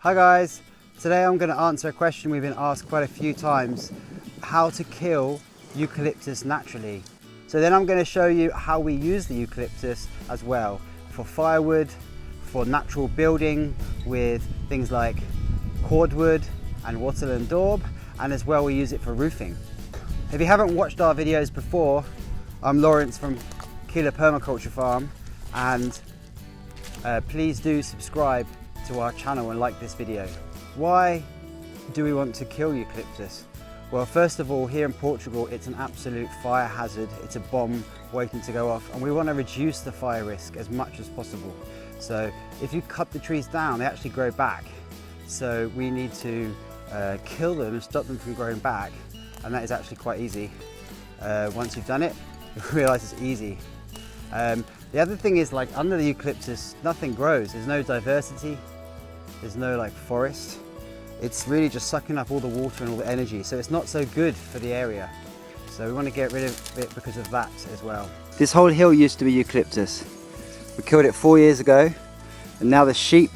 Hi guys, today I'm going to answer a question we've been asked quite a few times, how to kill eucalyptus naturally. So then I'm going to show you how we use the eucalyptus as well, for firewood, for natural building with things like cordwood and wattle and daub, and as well we use it for roofing. If you haven't watched our videos before, I'm Lawrence from Permaculture farm, and please do subscribe to our channel and like this video. Why do we want to kill eucalyptus? Well, first of all, here in Portugal it's an absolute fire hazard. It's a bomb waiting to go off, and we want to reduce the fire risk as much as possible. So if you cut the trees down, they actually grow back. So we need to kill them and stop them from growing back, and that is actually quite easy. Once you've done it, you realise it's easy. The other thing is, like, under the eucalyptus nothing grows. There's no diversity, there's no like forest. It's really just sucking up all the water and all the energy, so it's not so good for the area. So we want to get rid of it because of that as well. This whole hill used to be eucalyptus. We killed it 4 years ago, and now the sheep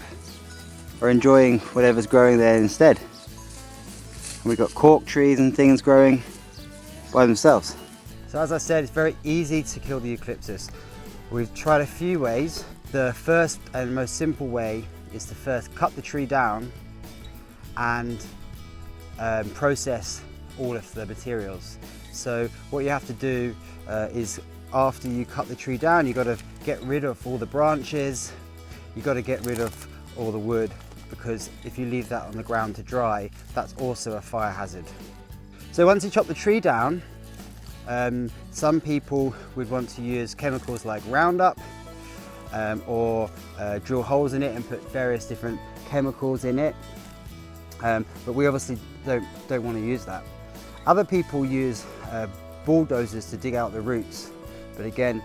are enjoying whatever's growing there instead. And we've got cork trees and things growing by themselves. So as I said, it's very easy to kill the eucalyptus. We've tried a few ways. The first and most simple way is to first cut the tree down and process all of the materials. So what you have to do is, after you cut the tree down, you've got to get rid of all the branches, you've got to get rid of all the wood, because if you leave that on the ground to dry, that's also a fire hazard. So once you chop the tree down, some people would want to use chemicals like Roundup, or drill holes in it and put various different chemicals in it, but we obviously don't want to use that. Other people use bulldozers to dig out the roots, but again,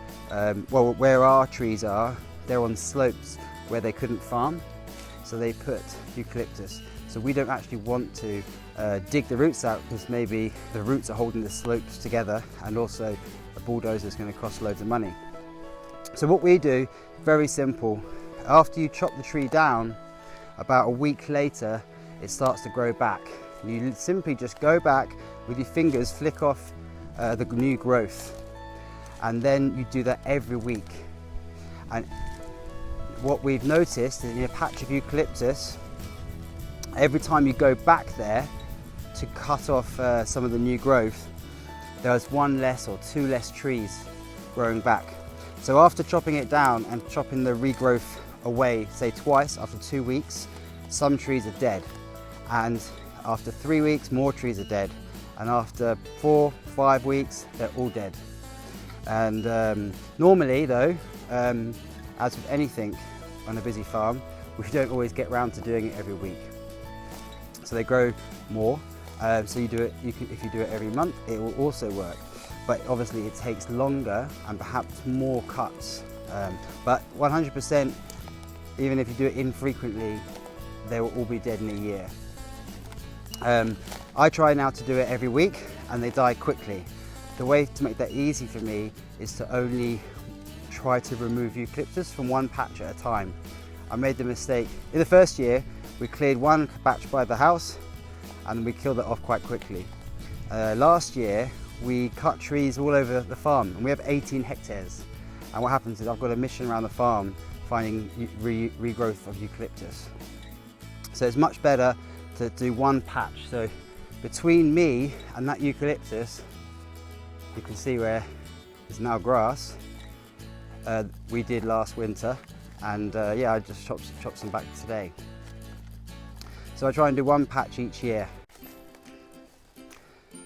well, where our trees are, they're on slopes where they couldn't farm, so they put eucalyptus. So we don't actually want to dig the roots out, because maybe the roots are holding the slopes together, and also a bulldozer is going to cost loads of money. So what we do, very simple. After you chop the tree down, about a week later it starts to grow back. You simply just go back with your fingers, flick off the new growth, and then you do that every week. And what we've noticed is, in a patch of eucalyptus, every time you go back there to cut off some of the new growth, there's one less or two less trees growing back. So after chopping it down and chopping the regrowth away, say twice after 2 weeks, some trees are dead. And after 3 weeks, more trees are dead. And after 4-5 weeks, they're all dead. And normally though, as with anything on a busy farm, we don't always get round to doing it every week. So they grow more. So you do it, if you do it every month, it will also work. But obviously it takes longer and perhaps more cuts. But 100%, even if you do it infrequently, they will all be dead in a year. I try now to do it every week, and they die quickly. The way to make that easy for me is to only try to remove eucalyptus from one patch at a time. I made the mistake. In the first year, we cleared one patch by the house, and we killed it off quite quickly. Last year, we cut trees all over the farm, and we have 18 hectares. And what happens is, I've got a mission around the farm finding regrowth of eucalyptus. So it's much better to do one patch. So between me and that eucalyptus, you can see where there's now grass. We did last winter, and yeah, I just chopped some back today. So I try and do one patch each year.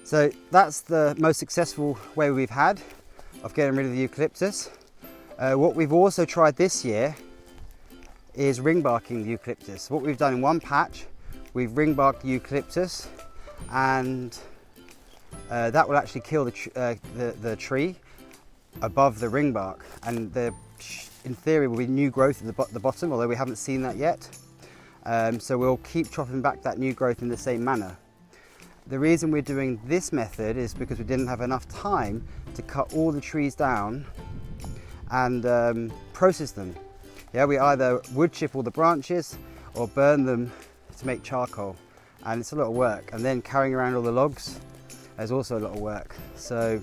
So that's the most successful way we've had of getting rid of the eucalyptus. What we've also tried this year is ringbarking the eucalyptus. What we've done in one patch, we've ringbarked the eucalyptus, and that will actually kill the tree above the ringbark, and in theory will be new growth at the bottom, although we haven't seen that yet. So we'll keep chopping back that new growth in the same manner. The reason we're doing this method is because we didn't have enough time to cut all the trees down and process them. Yeah, we either wood chip all the branches or burn them to make charcoal, and it's a lot of work. And then carrying around all the logs is also a lot of work. So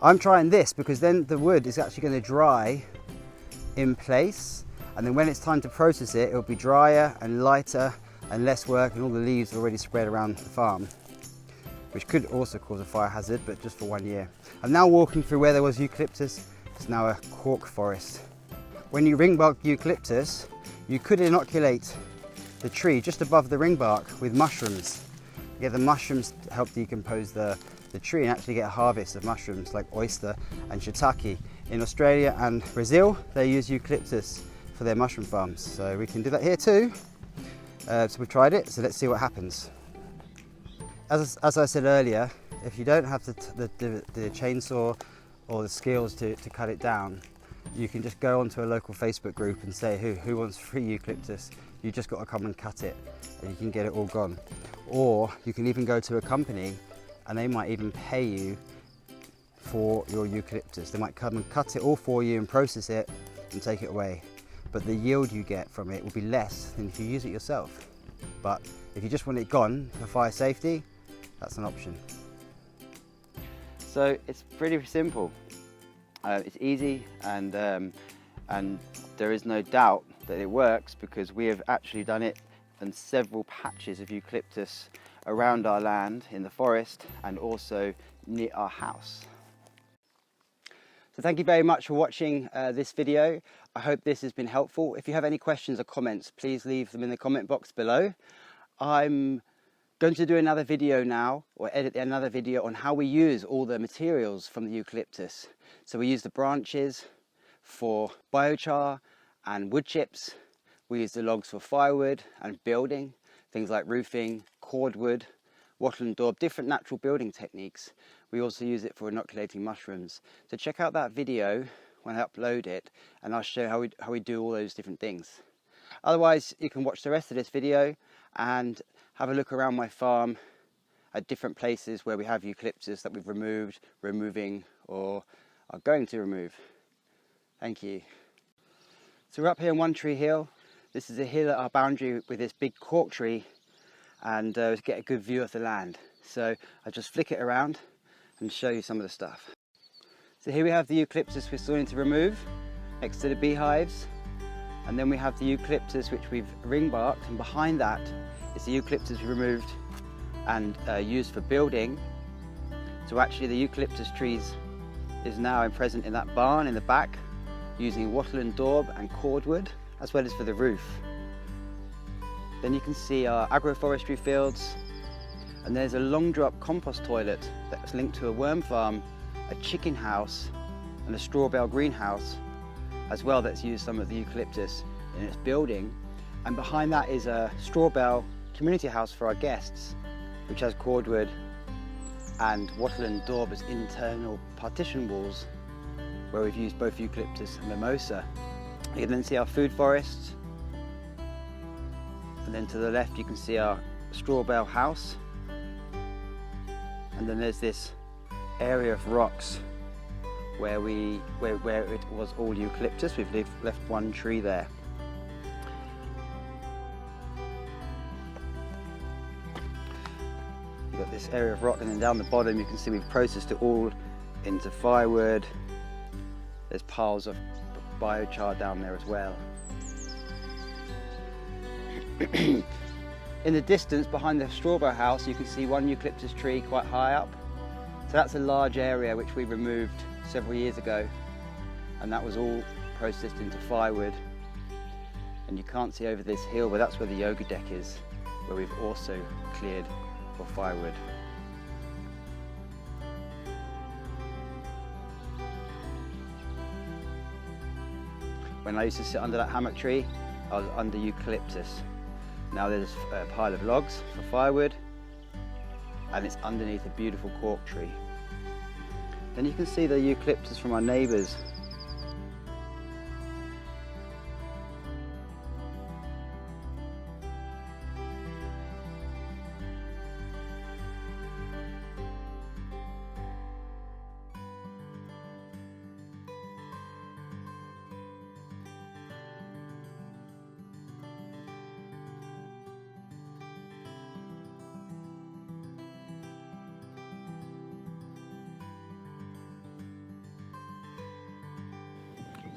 I'm trying this because then the wood is actually going to dry in place, and then when it's time to process it, it'll be drier and lighter and less work, and all the leaves are already spread around the farm, which could also cause a fire hazard, but just for 1 year. I'm now walking through where there was eucalyptus. It's now a cork forest. When you ringbark eucalyptus, you could inoculate the tree just above the ringbark with mushrooms. You get the mushrooms to help decompose the tree and actually get a harvest of mushrooms like oyster and shiitake. In Australia and Brazil, they use eucalyptus for their mushroom farms. So we can do that here too. So we've tried it, so let's see what happens. As I said earlier, if you don't have the chainsaw or the skills to cut it down, you can just go onto a local Facebook group and say who wants free eucalyptus. You just got to come and cut it and you can get it all gone. Or you can even go to a company and they might even pay you for your eucalyptus. They might come and cut it all for you and process it and take it away. But the yield you get from it will be less than if you use it yourself. But if you just want it gone for fire safety, that's an option. So it's pretty simple. It's easy, and there is no doubt that it works because we have actually done it in several patches of eucalyptus around our land in the forest and also near our house. So thank you very much for watching this video. I hope this has been helpful. If you have any questions or comments, please leave them in the comment box below. I'm going to do another video now, or edit another video on how we use all the materials from the eucalyptus. So we use the branches for biochar and wood chips. We use the logs for firewood and building, things like roofing, cordwood, wattle and daub, different natural building techniques. We also use it for inoculating mushrooms. So check out that video when I upload it, and I'll show how we do all those different things. Otherwise, you can watch the rest of this video and have a look around my farm at different places where we have eucalyptus that we've removed, removing, or are going to remove. Thank you. So we're up here on One Tree Hill. This is a hill at our boundary with this big cork tree, and get a good view of the land. So I'll just flick it around and show you some of the stuff. So here we have the eucalyptus we're still need to remove next to the beehives, and then we have the eucalyptus which we've ringbarked, and behind that is the eucalyptus we removed and used for building. So actually the eucalyptus trees is now present in that barn in the back, using wattle and daub and cordwood, as well as for the roof. Then you can see our agroforestry fields, and there's a long drop compost toilet that's linked to a worm farm, a chicken house and a straw bale greenhouse as well, that's used some of the eucalyptus in its building. And behind that is a straw bale community house for our guests, which has cordwood and wattle and daub as internal partition walls, where we've used both eucalyptus and mimosa. You can then see our food forests, and then to the left you can see our straw bale house, and then there's this area of rocks where it was all eucalyptus. We've left one tree there. You've got this area of rock, and then down the bottom you can see we've processed it all into firewood. There's piles of biochar down there as well. In the distance behind the straw bale house you can see one eucalyptus tree quite high up. So that's a large area which we removed several years ago, and that was all processed into firewood. And you can't see over this hill, but that's where the yoga deck is, where we've also cleared for firewood. When I used to sit under that hammock tree, I was under eucalyptus. Now there's a pile of logs for firewood, and it's underneath a beautiful cork tree. Then you can see the eucalyptus from our neighbours.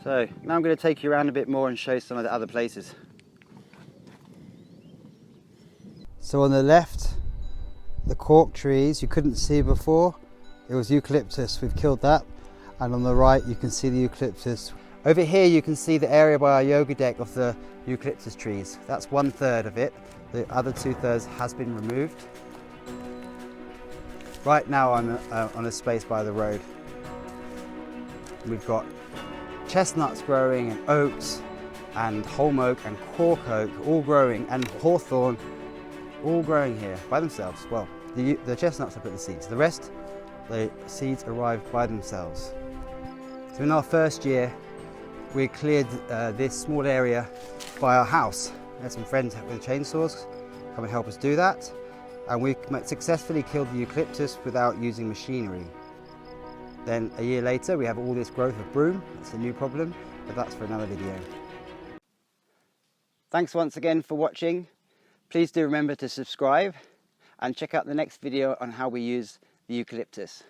So now I'm going to take you around a bit more and show you some of the other places. So on the left, the cork trees you couldn't see before, it was eucalyptus, we've killed that. And on the right you can see the eucalyptus. Over here you can see the area by our yoga deck of the eucalyptus trees. That's 1/3 of it. The other 2/3 has been removed. Right now I'm on a space by the road. We've got chestnuts growing and oaks and holm oak and cork oak all growing, and hawthorn all growing here by themselves. Well, the chestnuts have put the seeds. The rest, the seeds arrived by themselves. So in our first year, we cleared this small area by our house. We had some friends with chainsaws come and help us do that. And we successfully killed the eucalyptus without using machinery. Then a year later, we have all this growth of broom. It's a new problem, but that's for another video. Thanks once again for watching. Please do remember to subscribe and check out the next video on how we use the eucalyptus.